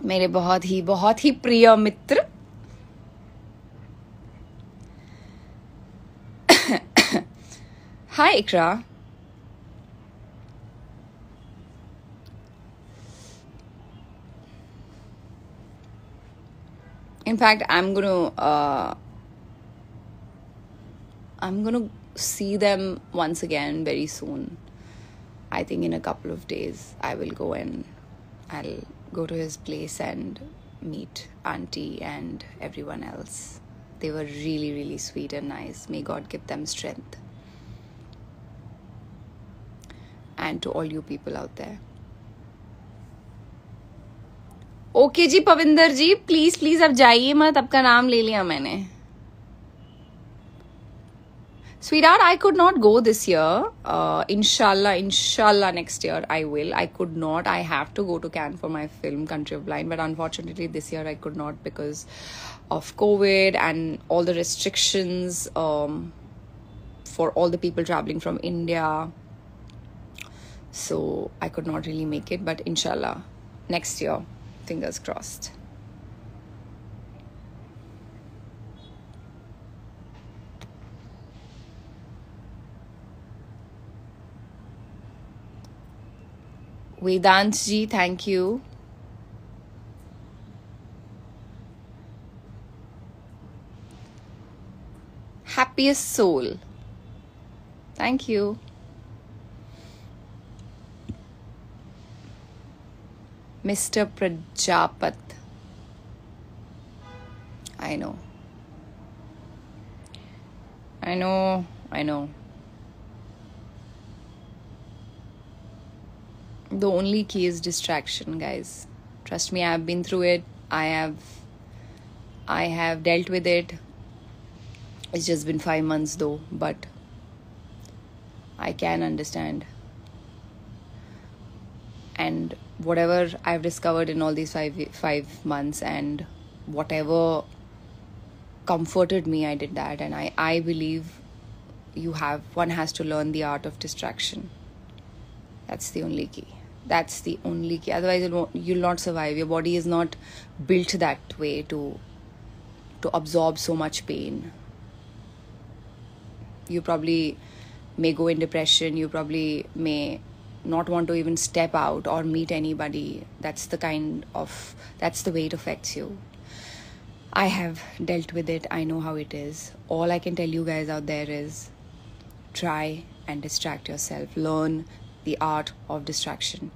मेरे बहुत ही प्रिय मित्र। हाय इकरा। In fact, I'm gonna see them once again very soon. I think in a couple of days I will go and I'll go to his place and meet auntie and everyone else. They were really, really sweet and nice. May God give them strength. And to all you people out there. Okay ji Pavinder ji, please please अब जाइए मत, आपका नाम ले लिया मैंने। Sweetheart, I could not go this year. Inshallah, next year I will. I could not. I have to go to Cannes for my film Country of Blind, but unfortunately this year I could not because of COVID and all the restrictions for all the people traveling from India. So I could not really make it, but inshallah, next year, fingers crossed. Vedant ji, thank you. Happiest soul. Thank you. Mr. Prajapat. I know. The only key is distraction, guys. Trust me, I have been through it. I have dealt with it. It's just been 5 months though, but I can understand. And whatever I've discovered in all these five months and whatever comforted me, I did that. And I believe one has to learn the art of distraction. That's the only key. That's the only key. Otherwise, you'll not survive. Your body is not built that way to absorb so much pain. You probably may go in depression. You probably may not want to even step out or meet anybody. That's the way it affects you. I have dealt with it. I know how it is. All I can tell you guys out there is try and distract yourself. Learn the art of distraction.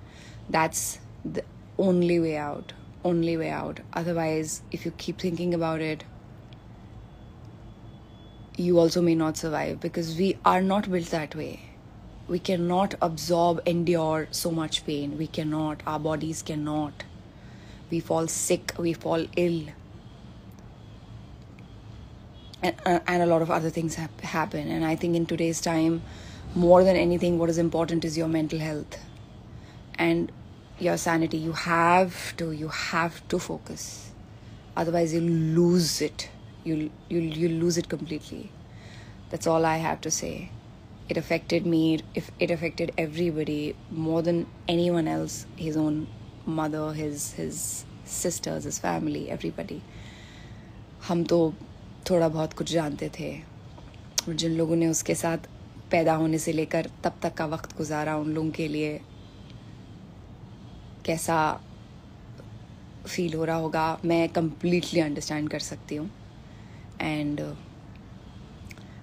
That's the only way out. Otherwise, if you keep thinking about it, you also may not survive, because we are not built that way. We cannot endure so much pain. We cannot. Our bodies cannot. We fall sick. We fall ill. And a lot of other things happen. And I think in today's time, more than anything, what is important is your mental health and your sanity. You have to focus. Otherwise, you'll lose it. You'll lose it completely. That's all I have to say. It affected me. It affected everybody more than anyone else. His own mother, his sisters, his family, everybody. हम तो थोड़ा बहुत कुछ जानते थे, और जिन लोगों ने उसके साथ पैदा होने से लेकर तब तक का वक्त गुजारा, उन लोगों के लिए कैसा फील हो रहा होगा, मैं completely अंडरस्टैंड कर सकती हूँ. And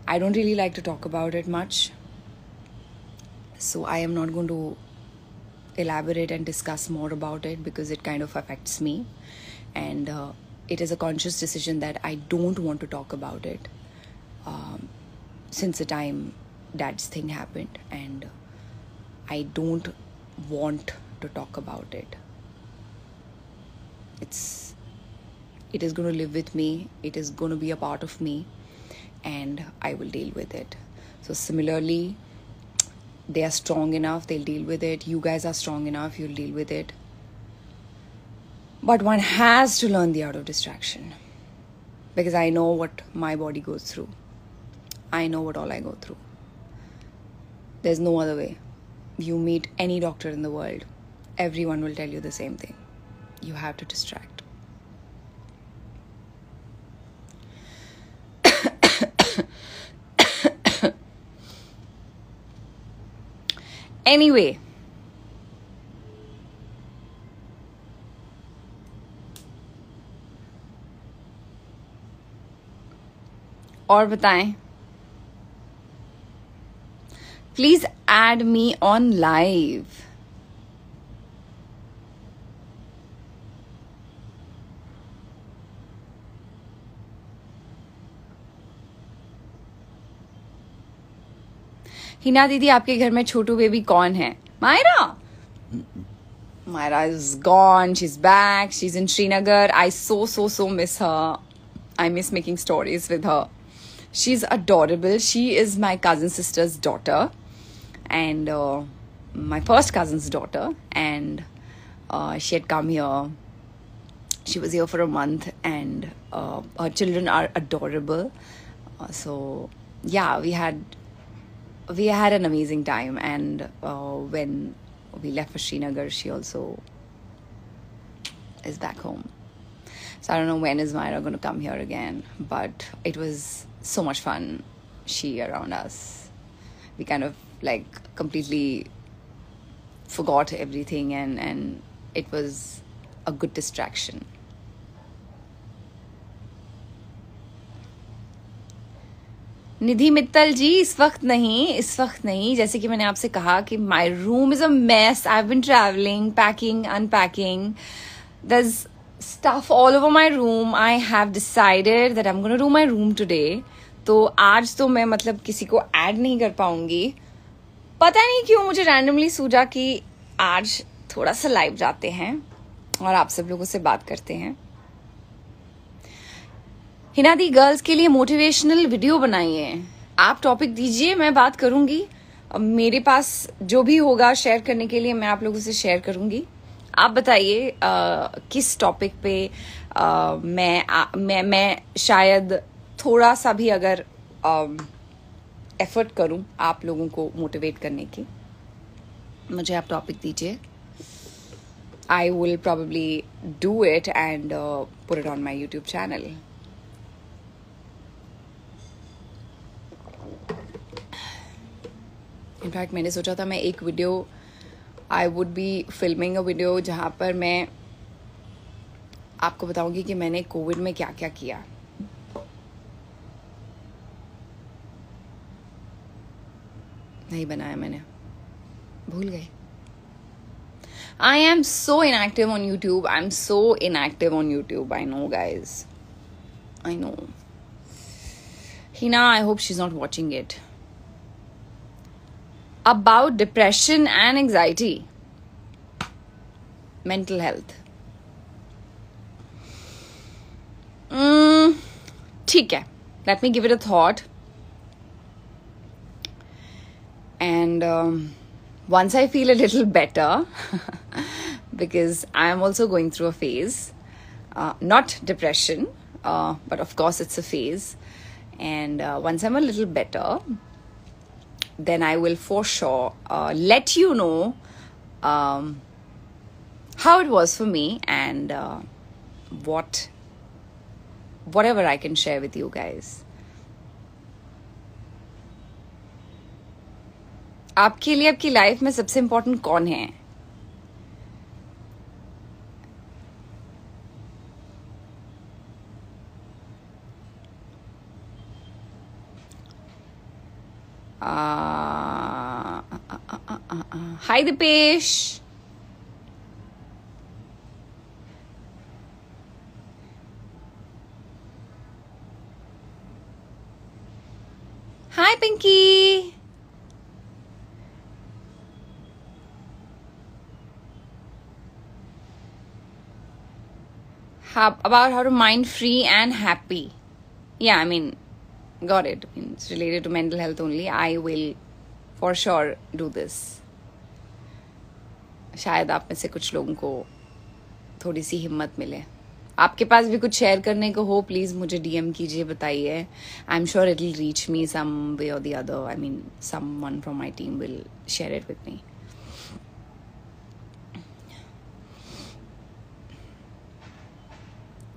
I don't really like to talk about it much, so I am not going to elaborate and discuss more about it because it kind of affects me, and it is a conscious decision that I don't want to talk about it since the time Dad's thing happened, and I don't want to talk about it. It is going to live with me. It is going to be a part of me, and I will deal with it. So similarly, they are strong enough, they'll deal with it. You guys are strong enough, you'll deal with it. But one has to learn the art of distraction, because I know what my body goes through. I know what all I go through. There's no other way. You meet any doctor in the world, everyone will tell you the same thing. You have to distract. Anyway, और बताएं. Please add me on live. Hina दीदी, आपके घर में छोटू baby कौन है? Myra. Myra is gone. She's back. She's in Srinagar. I so miss her. I miss making stories with her. She's adorable. She is my cousin sister's daughter, and my first cousin's daughter. And she had come here. She was here for a month, and her children are adorable. So yeah, we had an amazing time. And when we left for Srinagar, she also is back home. So I don't know when is Myra going to come here again, but it was so much fun, she around us. We kind of like completely forgot everything, and it was a good distraction. निधि मित्तल जी, इस वक्त नहीं. जैसे कि मैंने आपसे कहा कि my room is a mess. I have been travelling, packing, unpacking. There is stuff all over my room. I have decided that I am gonna do my room today. तो आज तो मैं मतलब किसी को ऐड नहीं कर पाऊंगी. पता नहीं क्यों मुझे रैंडमली सूझा कि आज थोड़ा सा लाइव जाते हैं और आप सब लोगों से बात करते हैं. हिना दी, गर्ल्स के लिए मोटिवेशनल वीडियो बनाइए. आप टॉपिक दीजिए, मैं बात करूंगी. मेरे पास जो भी होगा शेयर करने के लिए मैं आप लोगों से शेयर करूंगी. आप बताइए किस टॉपिक पे मैं शायद थोड़ा सा भी अगर एफर्ट करूं आप लोगों को मोटिवेट करने की. मुझे आप टॉपिक दीजिए. I will probably do it and put it on my YouTube channel. In fact मैंने सोचा था मैं एक video, I would be filming a video जहाँ पर मैं आपको बताऊंगी कि मैंने कोविड में क्या क्या किया. नहीं बनाया मैंने, भूल गए. I am so inactive on YouTube. I'm so inactive on YouTube. I know, guys. I know. Hina, I hope she's not watching it. About depression and anxiety. Mental health. ठीक है. Let me give it a thought. And once I feel a little better, because I am also going through a phase, not depression, but of course it's a phase. And once I'm a little better, then I will for sure let you know how it was for me, and whatever I can share with you guys. आपके लिए आपकी life में सबसे important कौन है? Hi Dipesh. Hi Pinky. About how to mind free and happy. Yeah, I mean, got it. It's related to mental health only. I will for sure do this. शायद आप में से कुछ लोगों को थोड़ी सी हिम्मत मिले. आपके पास भी कुछ शेयर करने को हो, प्लीज मुझे डीएम कीजिए, बताइए. I am sure it will reach me some way or the other. I mean someone from my team will share it with me.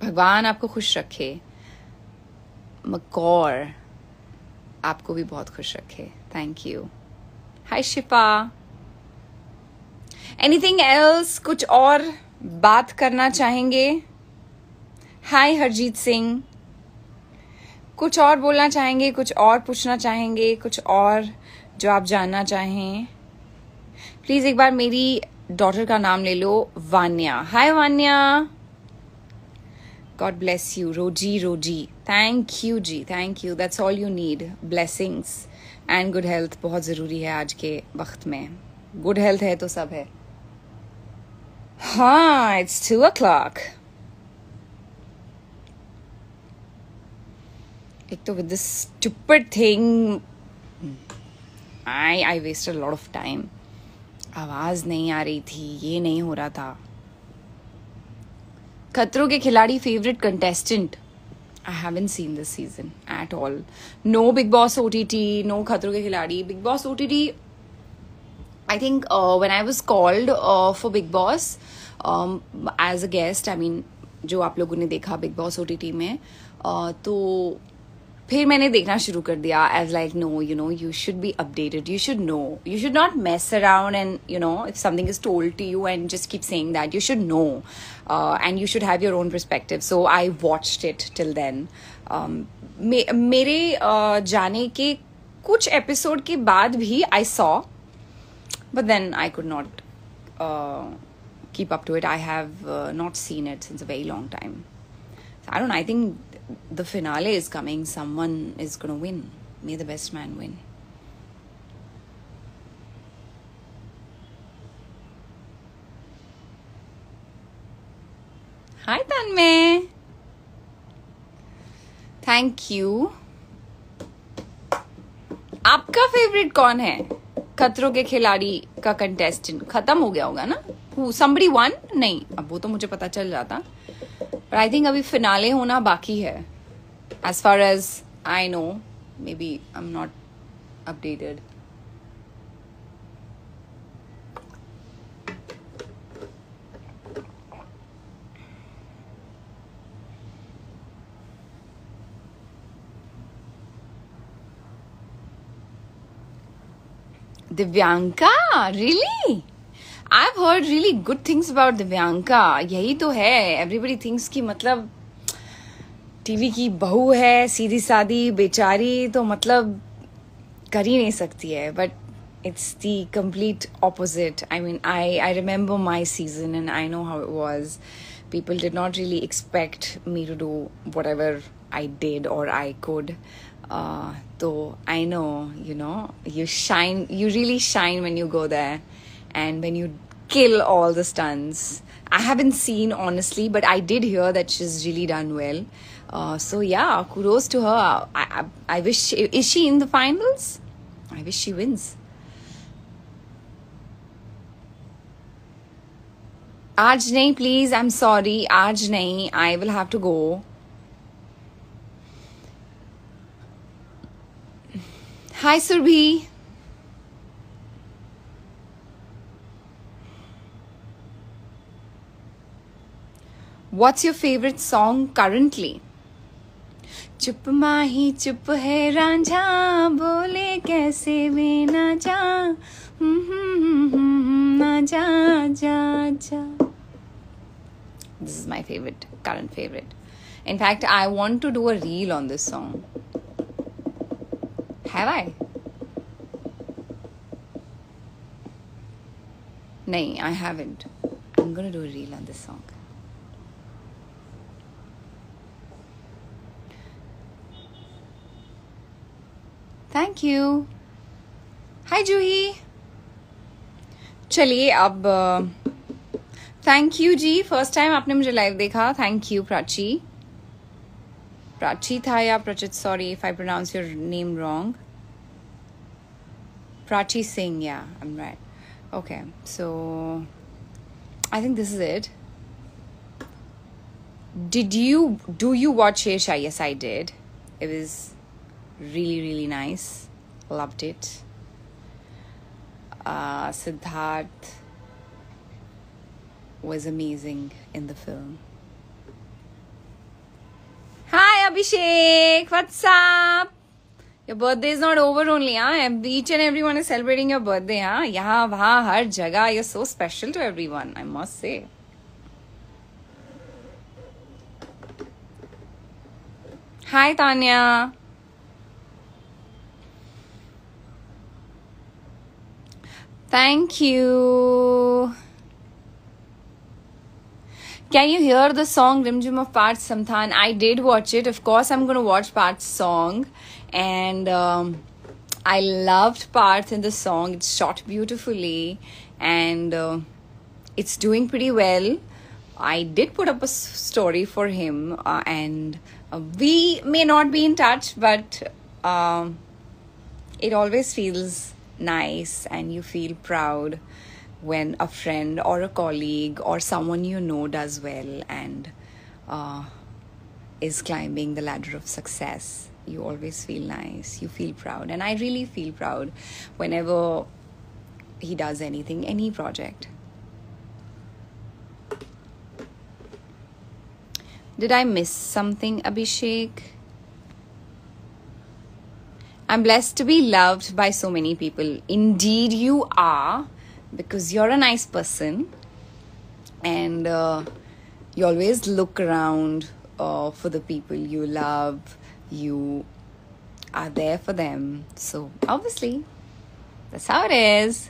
भगवान आपको खुश रखे. मकौर, आपको भी बहुत खुश रखे. Thank you. Hi Shifa. Anything else? कुछ और बात करना चाहेंगे? हाय हरजीत सिंह. कुछ और बोलना चाहेंगे? कुछ और पूछना चाहेंगे? कुछ और जो आप जानना चाहें? प्लीज एक बार मेरी डॉटर का नाम ले लो. Vanya. Hi Vanya. God bless you. रोजी रोजी. Thank you ji. Thank you. That's all you need. Blessings and good health बहुत ज़रूरी है आज के वक्त में. गुड हेल्थ है तो सब है. हाँ, इट्स 2 o'clock. एक तो with this stupid thing, I wasted a lot of time. आवाज नहीं आ रही थी, ये नहीं हो रहा था. खतरों के खिलाड़ी favourite contestant? I haven't seen this season at all. No Big Boss OTT, no खतरों के खिलाड़ी. Big Boss OTT, I think when I was called for Big Boss as a guest, I mean जो आप लोगों ने देखा Big Boss OTT में, तो फिर मैंने देखना शुरू कर दिया. As like, no, you know, you should be updated. You should know. You should not mess around and, you know, if something is told to you and just keep saying that. You should know. And you should have your own perspective. So I watched it till then. मेरे जाने के कुछ episode के बाद भी I saw. But then I could not keep up to it. I have not seen it since a very long time. So I don't know. I think the finale is coming. Someone is going to win. May the best man win. Hi Tanmay. Thank you. आपका favourite कौन है? खतरों के खिलाड़ी का contestant खत्म हो गया होगा ना? Somebody won? नहीं, अब वो तो मुझे पता चल जाता. But I think अभी फिनाले होना बाकी है. As far as I know, maybe I'm not updated. Divyanka, really? I've heard really good things about Divyanka. यही तो है. Everybody thinks कि मतलब टीवी की बहू है, सीधी सादी बेचारी, तो मतलब कर ही नहीं सकती है. But it's the complete opposite. I mean, I remember my season and I know how it was. People did not really expect me to do whatever I did or I could. So I know, you know, you shine, you really shine when you go there and when you kill all the stunts. I haven't seen, honestly, but I did hear that she's really done well. So yeah, kudos to her. I wish, is she in the finals? I wish she wins. आज नहीं, please, I'm sorry. आज नहीं, I will have to go. Hi Surbhi. What's your favorite song currently? चुप माही चुप है रांझा, बोले कैसे वे ना जा, ना जा जा जा. This is my favorite, current favorite. In fact, I want to do a reel on this song. Have I? No, I haven't. I'm gonna do a reel on this song. Thank you. Hi Juhi. चलिए अब thank you ji. First time आपने मुझे live देखा. Thank you Prachi. Prachi था या Prachit? Sorry if I pronounce your name wrong. Prachi Singh, yeah, I'm right. Okay, so I think this is it. Do you watch Shesha? Yes, I did. It was really, really nice. Loved it. Siddharth was amazing in the film. Abhishek. What's up? Your birthday is not over only, huh? Each and everyone is celebrating your birthday, huh? Yahan, wahan, har jagah. You're so special to everyone, I must say. Hi, Tanya. Thank you. Can you hear the song Rimjum of Parth Samthan? I did watch it. Of course, I'm going to watch Parth's song. And I loved Parth in the song. It's shot beautifully. And it's doing pretty well. I did put up a story for him. And we may not be in touch, but it always feels nice and you feel proud when a friend or a colleague or someone you know does well and is climbing the ladder of success. You always feel nice, you feel proud, and I really feel proud whenever he does anything, any project. Did I miss something, Abhishek? I'm blessed to be loved by so many people. Indeed you are, because you're a nice person and you always look around for the people you love. You are there for them. So obviously, that's how it is.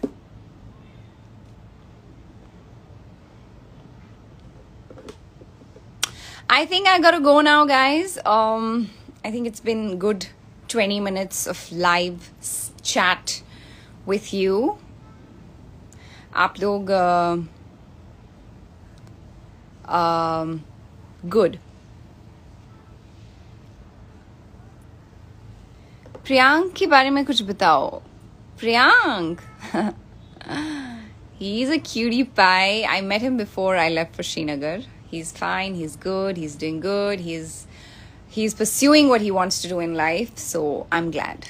I think I gotta go now, guys. I think it's been good 20 minutes of live chat with you. आप लोग good. Priyank के बारे में कुछ बताओ. Priyank. He's a cutie pie. I met him before I left for Srinagar. He's fine, he's good, he's doing good, he's pursuing what he wants to do in life, so I'm glad.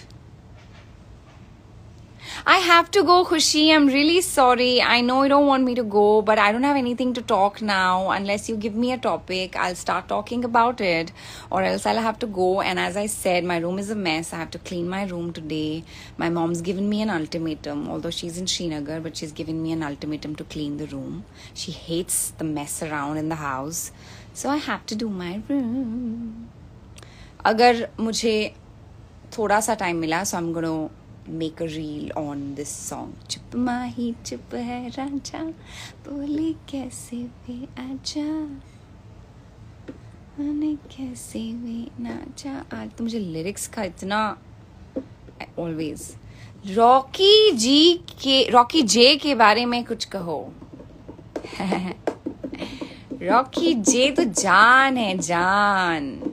I have to go, Khushi. I'm really sorry. I know you don't want me to go, but I don't have anything to talk now. Unless you give me a topic, I'll start talking about it, or else I'll have to go. And as I said, my room is a mess. I have to clean my room today. My mom's given me an ultimatum, although she's in Srinagar, but she's given me an ultimatum to clean the room. She hates the mess around in the house, so I have to do my room. Agar mujhe thoda sa time mila, so I'm gonna make a reel on this song. Chup mahi chup hai raja, bole kaise ve aja, ane kaise ve nacha. आज तो मुझे lyrics का इतना always. Rocky जे के बारे में कुछ कहो. रॉकी जे तो जान है, जान.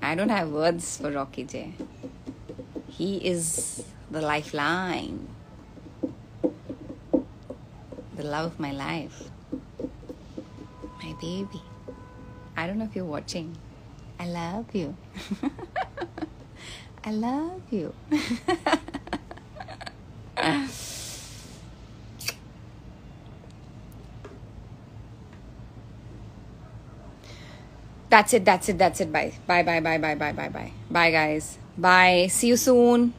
I don't have words for Rocky J. He is the lifeline, the love of my life, my baby. I don't know if you're watching. I love you. I love you. That's it. Bye. Bye, guys. Bye. See you soon.